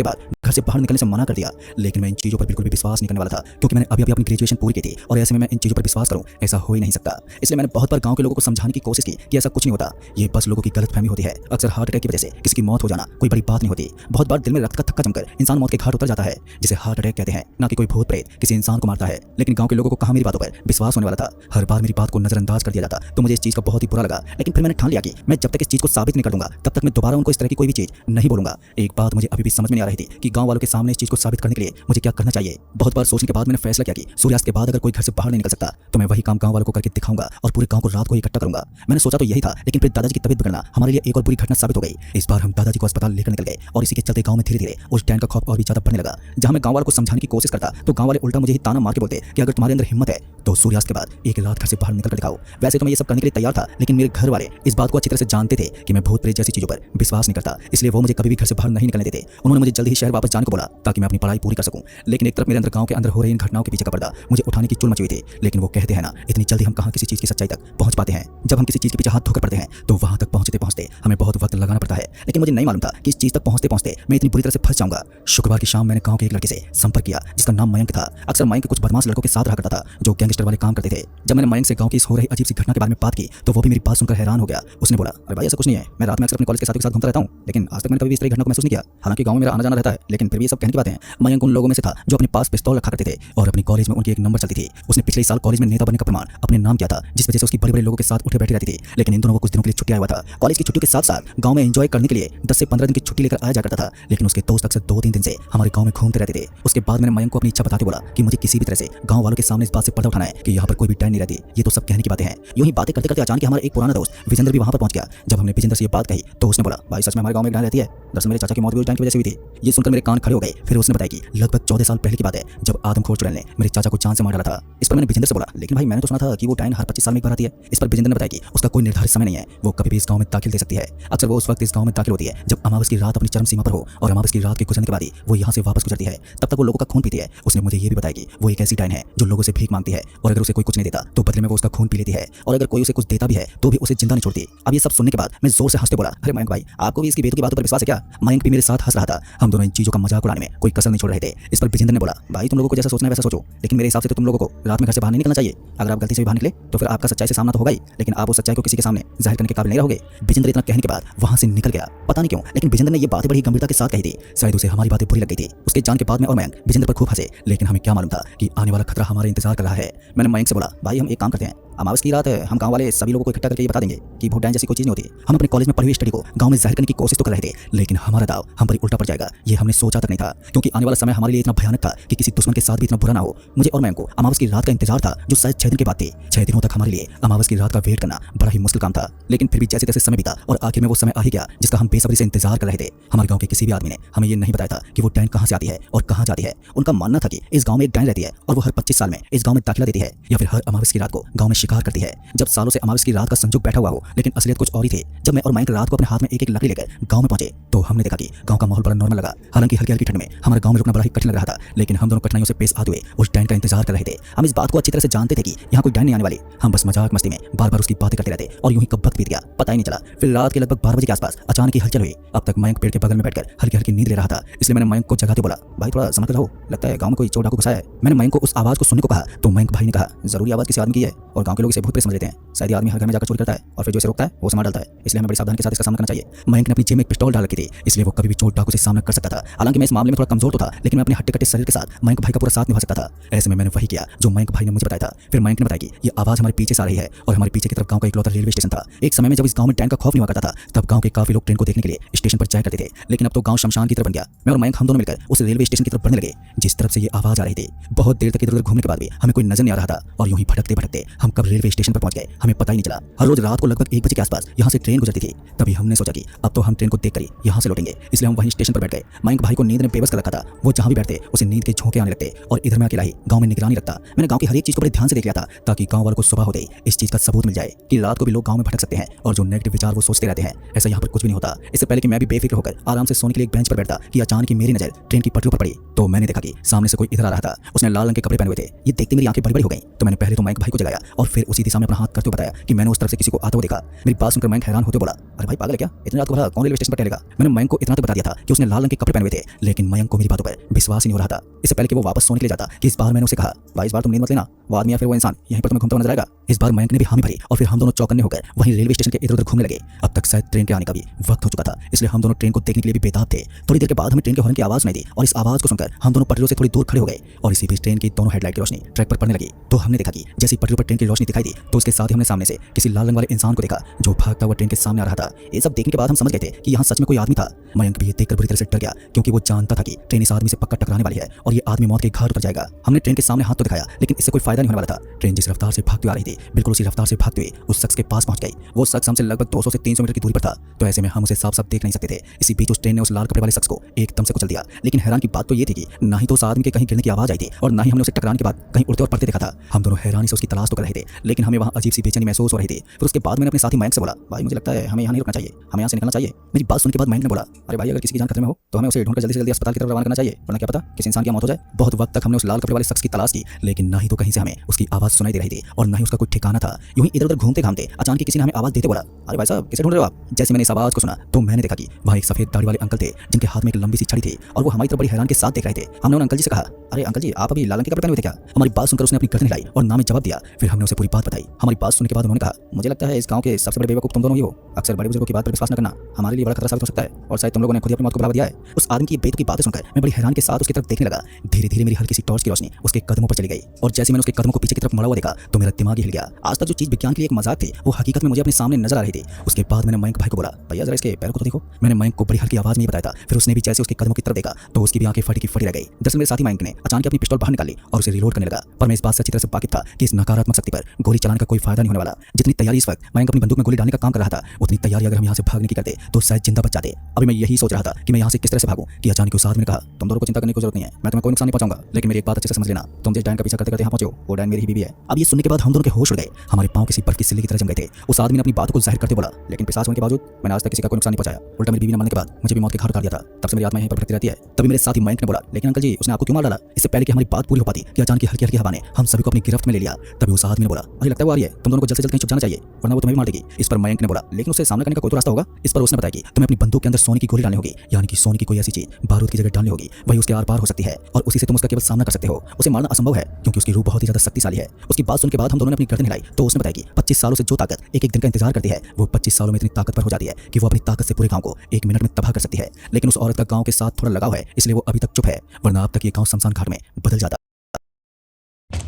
के बाद घर से बाहर निकलने से मना कर दिया। लेकिन मैं इन चीज़ों पर बिल्कुल भी विश्वास नहीं करने वाला था, क्योंकि मैंने अभी अपनी ग्रेजुएशन पूरी की थी और ऐसे में मैं इन चीज़ों पर विश्वास करूं ऐसा हो ही नहीं सकता। इसलिए मैंने बहुत बार गांव के लोगों को समझाने की कोशिश की कि ऐसा कुछ नहीं होता, ये बस लोगों की गलतफहमी होती है। अक्सर हार्ट अटैक की वजह से किसी की मौत हो जाना कोई बड़ी बात नहीं होती। बहुत बार दिल में रक्त का थक्का जमकर इंसान मौत के घाट उतर जाता है, जिसे हार्ट अटैक कहते हैं, ना कि कोई भूत प्रेत किसी इंसान को मारता है। लेकिन गांव के लोगों को कहाँ मेरी बातों पर विश्वास होने वाला था। हर बार मेरी बात को नजरअंदाज कर दिया जाता तो मुझे इस चीज़ का बहुत ही बुरा लगा। लेकिन फिर मैंने ठान लिया कि मैं जब तक इस चीज़ को साबित नहीं कर दूंगा तब तक मैं दोबारा उनको इस तरह की कोई भी चीज़ नहीं बोलूंगा। एक बात मुझे अभी भी समझ में नहीं आ रही थी कि गांव वालों के सामने इस चीज़ को साबित करने के लिए मुझे क्या करना चाहिए। बहुत बार सोचने के बाद मैंने फैसला किया कि सूर्यास्त के बाद अगर कोई घर से बाहर नहीं निकल सकता तो मैं वही काम गांव वालों को करके दिखाऊंगा और पूरे गांव को रात को इकट्ठा करूंगा। मैंने सोचा तो यही था, लेकिन फिर दादाजी की तबीयत बिगड़ना हमारे लिए एक और बुरी घटना साबित हो गई। इस बार हम दादाजी को अस्पताल लेकर निकल गए और इसी के चलते गांव में धीरे धीरे उस डैन का खौफ और भी ज्यादा बढ़ने लगा। जहां मैं गांव वालों को समझाने की कोशिश करता तो गांव वाले उल्टा मुझे ही ताना मार के बोलते कि अगर तुम्हारे अंदर हिम्मत है तो सूर्यास्त के बाद एक रात घर से बाहर निकल कर दिखाओ। वैसे तो मैं ये सब करने के लिए तैयार था, लेकिन मेरे घर वाले इस बात को अच्छी तरह से जानते थे कि मैं भूत प्रेत जैसी चीजों पर विश्वास नहीं करता, इसलिए वो मुझे कभी भी घर से बाहर नहीं निकलने देते। उन्होंने मुझे जल्दी ही शहर वापस जाने को बोला ताकि मैं अपनी पढ़ाई पूरी कर सकूं। लेकिन एक तरफ मेरे अंदर गांव के अंदर हो रही इन घटनाओं के पीछे का पर्दा मुझे उठाने की चुल मची हुई थी। लेकिन वो कहते हैं ना, इतनी जल्दी हम कहां किसी चीज की सच्चाई तक पहुंच पाते हैं। जब हम किसी चीज के पीछे हाथ धोकर पड़ते हैं तो वहां तक पहुंचते पहुंचते हमें बहुत वक्त लगाना पड़ता है। लेकिन मुझे नहीं मालूम था कि इस चीज तक पहुंचते पहुंचते मैं इतनी बुरी तरह से फंस जाऊंगा। शुक्रवार की शाम मैंने गांव के एक लड़के से संपर्क किया जिसका नाम मयंक था। अक्सर मयंक कुछ बदमाश लड़कों के साथ रहा करता था जो गैंगस्टर वाले काम करते थे। जब मैंने मयंक से गांव की इस हो रही अजीब सी घटना के बारे में बात की तो वो भी मेरी बात सुनकर हैरान हो गया। उसने बोला, अरे भाई ऐसा कुछ नहीं है, मैं रात में अक्सर अपने कॉलेज के साथ घूमता रहता हूं, लेकिन आज तक मैंने कभी भी इस तरह की घटना को महसूस नहीं किया। हालांकि गांव में मेरा आना जाना रहता है, लेकिन फिर भी ये सब कहने की बातें हैं। मयंक उन लोगों में से था जो अपने पास पिस्तौल रखा करते थे और अपनी कॉलेज में उनकी एक नंबर चलती थी। उसने पिछले साल कॉलेज में नेता बनने का प्रमाण अपने नाम किया था, जिस वजह से उसकी बड़े बड़े लोगों के साथ उठे बैठे रहती थी। लेकिन इन दोनों को कुछ दिनों के लिए छुट्टी आया हुआ था। कॉलेज की छुट्टियों के साथ साथ गांव में एंजॉय करने के लिए 10 से 15 दिन की छुट्टी लेकर आया जा करता था। लेकिन उसके दोस्त अक्सर 2-3 दिन से हमारे गांव में घूमते रहते थे। उसके बाद मैंने मयंक को अपनी इच्छा बताते बोला कि मुझे किसी भी तरह से गांव वालों के सामने इस बात से पर्दा उठाना है कि यहाँ पर कोई भी डैन नहीं रहती। ये तो सब कहने की बातें हैं। यूं ही बातें करते करते अचानक हमारा एक पुराना दोस्त विजेंद्र भी वहां पर पहुंच गया। जब हमने विजेंद्र से ये बात कही तो उसने बोला, भाई सच में हमारे गांव में एक डैन रहती है। दरअसल मेरे चाचा की मौत भी उस डैन की वजह से हुई थी। ये सुनकर मेरे कान खड़े हो गए। फिर उसने बताया कि लगभग 14 साल पहले की बात है जब आदमखोर चुड़ैल ने मेरे चाचा को जान से मार डाला था। इस पर मैंने विजेंद्र से बोला, लेकिन भाई मैंने तो सुना था कि वो डैन हर 25 साल में एक बार आती है। इस पर विजेंद्र ने बताया कि उसका कोई निर्धारित समय नहीं है, वो कभी भी इस गांव में दाखिल दे सकती है। अक्सर वो उस वक्त इस गांव में दाखिल होती है जब अमावस की रात अपनी चरम सीमा पर हो और अमावस की रात के गुजरने के बाद ही वो यहाँ से वापस गुजरती है। तब तक वो लोगों का खून पीती है। उसने मुझे ये भी बताया कि वो एक ऐसी डैन है जो लोगों से भीख मांगती है और अगर उसे कोई कुछ नहीं देता तो बदले में वो उसका खून पी लेती है, और अगर कोई उसे कुछ देता भी है तो भी उसे जिंदा नहीं छोड़ती। अब ये सब सुनने के बाद मैं जोर से हंसते बोला, अरे मयंक भाई आपको भी इसकी बेतुकी बातों पर विश्वास है क्या? मयंक भी मेरे साथ हंस रहा था। हम दोनों इन चीजों का मजाक उड़ाने में कोई कसर नहीं छोड़ रहे थे। इस पर विजेंद्र ने बोला, भाई तुम लोगों को जैसा सोचना है वैसा सोचो, लेकिन मेरे हिसाब से तो तुम लोगों को रात में घर से बाहर नहीं निकलना चाहिए। अगर आप गलती से भी बाहर निकले तो फिर आपका सच्चाई से सामना तो होगा ही, लेकिन आप उस सच्चाई को किसी के सामने जाहिर करने के काबिल नहीं रहोगे। विजेंद्र इतना कहने के बाद वहां से निकल गया। पता नहीं क्यों, लेकिन विजेंद्र ने ये बातें बड़ी गंभीरता के साथ कही थी। शायद उसे हमारी बातें बुरी लग गई थी। उसके जान के बाद मैं और मयंक विजेंद्र पर खूब हंसे, लेकिन हमें क्या मालूम था कि आने वाला खतरा हमारे इंतजार कर रहा है। मैंने मयंक से बोला, भाई हम एक काम करते हैं, अमावस की रात हम गांव वाले सभी लोगों को इकट्ठा करके ये बता देंगे कि भूत डैन जैसी कोई चीज नहीं होती। हम अपने कॉलेज में पढ़ी हुई स्टडी को गांव में जाहिर करने की कोशिश तो कर रहे थे, लेकिन हमारा दाव हम पर उल्टा पड़ जाएगा। ये हमने सोचा तक नहीं था, क्योंकि आने वाला समय हमारे लिए इतना भयानक था कि किसी दुश्मन के साथ भी इतना बुरा ना हो। मुझे और मयंक को अमावस की रात का इंतजार था जो शायद 6 दिन के बाद थी। 6 दिनों तक हमारे लिए अमावस की रात का वेट करना बड़ा ही मुश्किल काम था, लेकिन फिर भी जैसे जैसे समय बीता और आखिर में वो समय आ ही गया जिसका हम बेसब्री से इंतजार कर रहे थे। हमारे गांव के किसी भी आदमी ने हमें ये नहीं बताया था कि वो डैन कहां से आती है और कहां जाती है। उनका मानना था कि इस गांव में एक डैन रहती है और वो हर 25 साल में इस गांव में दाखिला देती है या फिर हर अमावस की रात को गांव में शिकार करती है। जब सालों से अमावस की रात का संजोग बैठा हुआ हो, लेकिन असलियत कुछ और ही थी। जब मैं और मयंक रात को अपने हाथ में एक एक लकड़ी लेकर गांव में पहुंचे तो हमने देखा कि गांव का माहौल बड़ा नॉर्मल लगा। हालांकि हल्की हल्की ठंड में हमारे गांव में रुकना बड़ा ही कठिन लग रहा था, लेकिन हम दोनों कठिनाइयों से पेश आते हुए उस डैन का इंतजार कर रहे थे। हम इस बात को अच्छी तरह से जानते थे कि यहाँ कोई डैन नहीं आने वाली। हम बस मजाक मस्ती में बार बार उसकी बातें करते रहते और यूं ही कब वक्त बीत गया पता ही नहीं चला। फिर रात के लगभग 12 बजे के आसपास अचानक ही हलचल हुई। अब तक मयंक पेड़ के बगल में बैठकर हल्की हल्की नींद ले रहा था, इसलिए मैंने मयंक को जगाते बोला, भाई थोड़ा समझ कर रहो, लगता है गांव में कोई चोर डाकू घुसा है। मैंने मयंक को उस आवाज को सुनने को कहा तो मयंक भाई ने कहा, जरूरी आवाज किसी आदमी की है और गांव के लोग इसे भूत प्रेत समझ लेते हैं। शायद आदमी हर घर में जाकर चोरी करता है और फिर जो इसे रोकता है वो उसे मार डालता है, इसलिए हमें बड़ी सावधानी के साथ इसका सामना करना चाहिए। मयंक ने अपनी जेब में एक पिस्तौल डाल रखी थी, इसलिए वो कभी भी चोर डाकू से सामना कर सकता था। हालांकि मैं इस मामले में थोड़ा कमजोर तो था, लेकिन मैं अपने हट्टे कट्टे शरीर के साथ मयंक भाई का पूरा साथ निभा सकता था। ऐसे में मैंने वही किया जो मयंक भाई ने मुझे बताया था। फिर मयंक ने बताया कि ये आवाज हमारे पीछे से आ रही है और हमारे पीछे की तरफ गांव का इकलौता रेलवे स्टेशन था। एक समय में जब इस गांव में डैन का खौफ नहीं हुआ करता था तब गांव के काफी लोग ट्रेन को देखने के लिए स्टेशन पर जाया करते थे, लेकिन अब तो गांव शमशान की तरफ बन गया। मैं और मयंक हम दोनों मिलकर उस रेलवे स्टेशन की तरफ बढ़ने लगे जिस तरफ से ये आवाज आ रही थी। बहुत देर तक इधर उधर घूमने के बाद भी हमें कोई नजर नहीं आ रहा था और यूं ही भटकते भटकते हम कब रेलवे स्टेशन पर पहुंच गए हमें पता ही नहीं चला। हर रोज रात को लगभग 1 बजे के आसपास यहाँ से ट्रेन गुजरती थी। तभी हमने सोचा कि अब तो हम ट्रेन को देखकर ही यहाँ से लौटेंगे, इसलिए हम वहीं स्टेशन पर बैठ गए। मयंक भाई को नींद ने बेबस कर रखा था। वो जहाँ भी बैठते उसे नींद के झोंके आने लगते और इधर मैं अकेला ही गांव में निगरानी रखता। मैंने गांव की हर एक चीज को बड़े ध्यान से देख लिया था ताकि गांव वालों को सुबह होते ही इस चीज का सबूत मिल जाए कि रात को भी लोग गांव में भटक सकते हैं और जो नेगेटिव विचार वो सोचते रहते हैं ऐसा यहाँ पर कुछ भी नहीं होता। इससे पहले कि मैं भी बेफिक्र होकर आराम से सोने के लिए एक बेंच पर बैठता कि अचानक ही मेरी नजर ट्रेन की पटरियों पर पड़ी तो तो मैंने देखा कि सामने से कोई इधर आ रहा था। उसने लाल रंग के कपड़े पहने हुए थे। ये देखते मेरी आंखें बड़ी बड़ी हो गई। तो मैंने पहले तो मयंक भाई को जगाया और फिर उसी दिशा में अपना हाथ करते हुए बताया कि मैंने उस तरफ से किसी को आता हुआ देखा। मेरी बात सुनकर मयंक हैरान होते बोला, अरे भाई पागल है क्या, इतनी रात को भला कौन रेलवे स्टेशन पर टहलेगा। मैंने मयंक को इतना तो बता दिया था कि उसने लाल रंग के कपड़े पहने हुए थे, लेकिन मयंक को मेरी बातों पर विश्वास ही नहीं हो रहा था। इससे पहले कि वो वापस सोने के लिए जाता कि इस बार मैंने उसे कहा, भाई इस बार तुम नींद मत लेना, वो आदमी या फिर वो इंसान यहीं पर तुम्हें घूमता हुआ नजर आएगा। इस बार मयंक ने भी हामी भरी और फिर हम दोनों चौकन्ने होकर वहीं रेलवे स्टेशन के इधर उधर घूमने लगे। अब तक शायद ट्रेन के आने का भी वक्त हो चुका था, इसलिए हम दोनों ट्रेन को देखने के लिए भी बेताब थे। थोड़ी देर के बाद हमें ट्रेन के हॉर्न की आवाज सुनाई दी और इस आवाज को सुनकर हम दोनों पटरियों से थोड़ी दूर खड़े हो गए और इसी बीच ट्रेन की दोनों हेडलाइट की रोशनी ट्रैक पर पड़ने लगी। तो हमने देखा कि जैसे पटरियों पर ट्रेन की रोशनी दिखाई दी तो उसके साथ ही हमने सामने से किसी लाल रंग वाले इंसान को देखा जो भागता हुआ ट्रेन के सामने आ रहा था। ये सब देखने के बाद हम समझ गए थे कि यहाँ सच में कोई आदमी था। मयंक भी ये देखकर बुरी तरह से डर गया क्योंकि वो जानता था कि ट्रेन इस आदमी से पक्का टकराने वाली है और ये आदमी मौत के घाट पर जाएगा। हमने ट्रेन के सामने हाथ तो दिखाया लेकिन इससे कोई फायदा नहीं होने वाला था। ट्रेन जिस रफ्तार से भागती आ रही थी बिल्कुल उसी रफ्तार से भागते हुए उस शख्स के पास पहुंच गई। वो शख्स हमसे लगभग 200 से 300 मीटर की दूरी पर था, तो ऐसे में हम उसे साफ साफ देख नहीं सकते थे। इसी बीच उस ट्रेन ने उस लाल कपड़े वाले शख्स को एकदम से कुचल दिया। लेकिन हैरान की बात तो ये थी कि ना ही तो उस आदमी के कहीं गिरने की आवाज आई थी और ना ही हमने उसे टकराने के बाद कहीं उड़ते और पड़ते देखा था। हम दोनों हैरानी से उसकी तलाश तो कर रहे थे लेकिन हमें वहाँ अजीब सी बेचैनी महसूस हो रही थी। फिर उसके बाद मैंने अपने साथी मयंक से बोला, भाई मुझे लगता है हमें यहाँ नहीं रुकना चाहिए, हमें यहाँ से निकलना चाहिए। मेरी बात सुनने के बाद मयंक ने बोला, अरे भाई अगर किसी की जान खतरे में हो तो हमें उसे ढूंढकर जल्दी से जल्दी अस्पताल की तरफ रवाना करना चाहिए, वरना क्या पता किसी इंसान की मौत हो जाए। बहुत वक्त तक हमने उस लाल कपड़े वाले शख्स की तलाश की लेकिन ना ही तो कहीं से हमें उसकी आवाज सुनाई दे रही थी और ना ही उसका कोई ठिकाना था। यूं ही इधर उधर घूमते घामते अचानक किसी ने हमें आवाज देते बोला, अरे भाई साहब किसे ढूंढ रहे हो आप। जैसे मैंने इस आवाज को सुना तो मैंने देखा कि वहाँ एक सफेद दाढ़ी वाले अंकल थे जिनके हाथ में एक लंबी सी छड़ी थी और वो हमारी तरफ बड़ी हैरान के साथ देख रहे थे। हमने उन अंकल जी से कहा, अरे अंकल जी आप अभी लाल रंग के कपड़े पहने हुए थे क्या। हमारी बात सुनकर उसने अपनी गर्दन हिलाई और ना में जवाब दिया। फिर हमने उसे पूरी बात बताई। हमारी बात सुनने के बाद उन्होंने कहा, मुझे लगता है इस गांव के सबसे बड़े बेवकूफ तुम दोनों ही हो। अक्सर बड़े बुजुर्गों की बात पर विश्वास न करना हमारे लिए बड़ा खतरा साबित हो सकता है और शायद तुम लोगों ने खुद ही अपनी मौत को बढ़ावा दिया है। उस आदमी की बेतुकी बातें सुनकर मैं बड़ी हैरान के साथ उसकी तरफ देखने लगा। धीरे धीरे मेरी हल्की सी टॉर्च की रोशनी उसके कदमों पर चली गई और जैसे मैंने उसके कदमों को पीछे की तरफ मुड़ा हुआ देखा तो मेरा दिमाग ही हिल गया। आज तक जो चीज विज्ञान के लिए एक मजाक थी वो हकीकत में मुझे अपने सामने नजर आ रही थी। उसके बाद मैंने मयंक भाई को बोला, भैया जरा इसके पैरों को तो देखो। मैंने मयंक को बड़ी हल्की आवाज में बताया था। फिर उसने भी जैसे उसके कदमों की तरफ देखा तो उसकी भी आंखें फटी की फटी रह गई। दरअसल मेरे साथी मयंक ने अचानक अपनी पिस्तौल बाहर निकाली और उसे रिलोड करने लगा, पर मैं इस बात से अच्छी तरह से वाकिफ था कि इस नकारात्मक शक्ति पर गोली चलाने का कोई फायदा नहीं होने वाला। जितनी तैयारी इस वक्त मयंक अपनी बंदूक में गोली डालने का काम कर रहा था उतनी तैयारी अगर हम यहाँ से भागने की करते तो शायद जिंदा बच जाते। अभी मैं यही सोच रहा था कि मैं यहाँ से किस तरह से भागूं कि अचानक उस आदमी ने कहा, तुम दोनों को चिंता करने की जरूरत नहीं है, मैं तुम्हें कोई नुकसान नहीं पहुंचाऊंगा, लेकिन मेरी एक बात अच्छे से समझ लेना, तुम जिस डायन का पीछा करते करते यहाँ पहुंचे हो वो डायन मेरी ही बीवी है। अब ये सुनने के बाद हम दोनों के होश उड़ गए। हमारे पांव किसी बर्फ की सिल्ली की तरह जम गए थे। उस आदमी ने अपनी बातों को जाहिर करते बोला, लेकिन पिशाच होने के बावजूद मैंने आज तक किसी का कोई नुकसान नहीं पहुंचाया, उल्टा मेरी बीवी ने मरने के बाद मुझे भी मौत के घाट उतार दिया था। तब से मेरी आत्मा यहीं पर भटकती रहती है। तभी मेरे साथी मयंक ने बोला, लेकिन अंकल जी उसने आपको क्यों मार डाला। इससे पहले कि हमारी बात पूरी हो पाती कि अचानक हल्की हल्की हवा ने हम सभी को अपनी गिरफ्त में ले लिया। तभी उस आदमी ने बोला, अरे लगता है वो आ रही है, तुम दोनों को जल्द से जल्द कहीं छुप जाना चाहिए वरना वो तुम्हें भी मार देगी। इस पर मयंक ने बोला, लेकिन उससे सामना करने का कोई तो रास्ता होगा। इस पर उसने बताया कि तुम्हें अपनी बंदूक के अंदर सोने की गोली डालनी होगी, यानी कि सोने की कोई ऐसी चीज बारूद की जगह डालनी होगी, वही उसके आर पार हो सकती है और उसी से तुम उसका केवल सामना कर सकते हो। उसे मारना असंभव है क्योंकि उसकी रूह बहुत ही ज्यादा शक्तिशाली है। उसकी बात सुनने के बाद हम दोनों ने अपनी गर्दन हिलाई तो उसने बताया कि 25 सालों से जो ताकत एक एक दिन का इंतजार करती है वो 25 सालों में इतनी ताकतवर हो जाती है कि वो अपनी ताकत से पूरे गांव को 1 मिनट में तबाह कर सकती है। लेकिन उस औरत का गांव के साथ थोड़ा लगाव है इसलिए वो अभी तक चुप है, वरना अब तक ये गांव शमशान घाट में बदल जाता।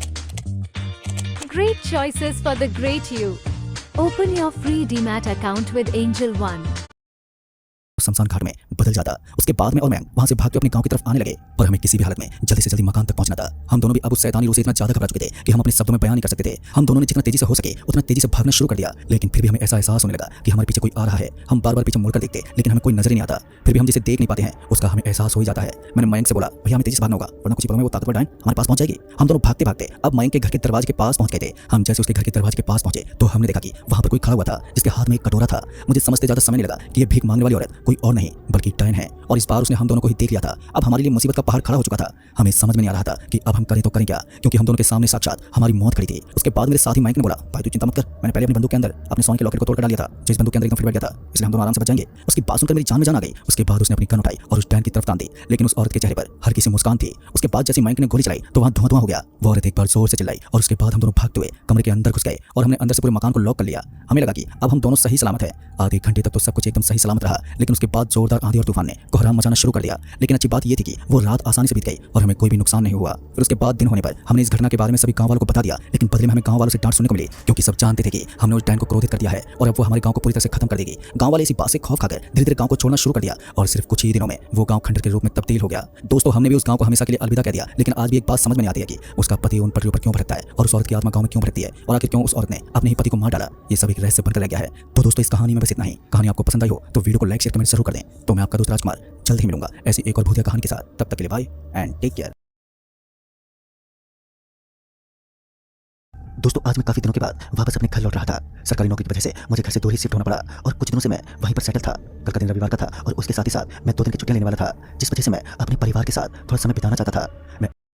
Great choices for the great you. Open your free DMAT account with Angel One. शमशान घाट में बदल जाता। उसके बाद में और मैं वहां से भागते अपने गांव की तरफ आने लगे, पर हमें किसी भी हालत में जल्दी से जल्दी मकान तक पहुंचना था। हम दोनों भी अब उस शैतानी रूह से इतना ज्यादा घबरा चुके थे कि हम अपने शब्दों में बयान नहीं कर सकते थे। हम दोनों ने जितना तेजी से हो सके उतना तेजी से भागना शुरू कर दिया, लेकिन फिर भी हमें ऐसा एहसास होने लगा कि हमारे पीछे कोई आ रहा है। हम बार बार पीछे मुड़कर देखते लेकिन हमें कोई नजर ही नहीं आता। फिर भी हम जिसे देख नहीं पाते हैं उसका हमें एहसास हो ही जाता है। मैंने मयंक से बोला, भैया हमें तेजी से भागना होगा वरना कुछ ही पलों में वो ताकतवर डायन हमारे पास पहुंच जाएगी। हम दोनों भागते भागते अब मयंक के घर के दरवाजे के पास पहुंच गए थे। हम जैसे उसके घर के दरवाजे के पास पहुंचे तो हमने देखा कि वहां पर कोई खड़ा हुआ था जिसके हाथ में एक कटोरा था। मुझे समझते ज्यादा समय नहीं लगा कि ये भीख मांगने वाली औरत कोई और नहीं बल्कि डायन है और इस बार उसने हम दोनों को ही देख लिया था। अब हमारे लिए मुसीबत का पहाड़ खड़ा हो चुका था। हमें समझ में नहीं आ रहा था कि अब हम करें तो करें क्या, क्योंकि हम दोनों के सामने साक्षात हमारी मौत खड़ी थी। उसके बाद मेरे साथी मयंक ने बोला, भाई तू चिंता मत कर, मैंने पहले अपनी बंदूक के अंदर अपने सोने के लॉकेट को तोड़कर डाल दिया था जो इस बंदूक के अंदर एकदम फिट बैठ गया था, इसलिए हम दोनों आराम से बच जाएंगे। उसकी बात सुनकर मेरी जान में जान आ गई। उसके बाद उसने अपनी गन उठाई और उस डायन की तरफ तान दी, लेकिन उस औरत के चेहरे पर हल्की सी मुस्कान थी। उसके बाद जैसे मयंक ने गोली चलाई तो वहां धुआं धुआं हो गया। वो औरत एक बार जोर से चिल्लाई और उसके बाद हम दोनों भागते हुए कमरे के अंदर घुस गए और हमने अंदर से पूरे मकान को लॉक कर लिया। हमें लगा कि अब हम दोनों सही सलामत है। आधे घंटे तक तो सब कुछ एकदम सही सलामत रहा, लेकिन उसके बाद जोरदार आंधी और तूफान ने कोहराम मचाना शुरू कर दिया। लेकिन अच्छी बात यह थी कि वो रात आसानी से बीत गई और हमें कोई भी नुकसान नहीं हुआ। फिर उसके बाद दिन होने पर हमने इस घटना के बारे में सभी गांव वालों को बता दिया, लेकिन बदले में हमें गांव वालों से डांट सुनने को मिली क्योंकि सब जानते थे कि हमने उस डायन को क्रोधित कर दिया है और अब वो हमारे गांव को पूरी तरह से खत्म कर देगी। गांव वाले इसी बात से खौफ खाकर धीरे धीरे गांव को छोड़ना शुरू कर दिया और सिर्फ कुछ ही दिनों में वो गांव खंडर के रूप में तब्दील हो गया। दोस्तों हमने भी उस गांव को हमेशा के लिए अलविदा कह दिया, लेकिन आज भी एक बात समझ में नहीं आती है कि उसका पति उन पटरियों पर क्यों भटकता है और उस औरत की आत्मा गांव में क्यों भटकती है और आखिर क्यों उस औरत ने अपने ही पति को मार डाला। ये सब एक रहस्य बनकर रह गया है। तो दोस्तों इस कहानी में बस इतना ही। कहानी आपको पसंद आई हो तो वीडियो को लाइक शेयर कमेंट जरूर कर दें। तो मैं आपका दोस्त राजकुमार जल्द ही मिलूंगा ऐसी एक और भूतिया कहानी के साथ। तब तक के लिए बाय एंड टेक केयर। दोस्तों आज मैं काफ़ी दिनों के बाद वापस अपने घर लौट रहा था। सरकारी नौकरी की वजह से मुझे घर से दूर ही शिफ्ट होना पड़ा और कुछ दिनों से मैं वहीं पर सेटल था। कल का दिन रविवार का था और उसके साथ ही साथ मैं 2 दिन की छुट्टियां लेने वाला था, जिस वजह से मैं अपने परिवार के साथ थोड़ा समय बिताना चाहता था। मैं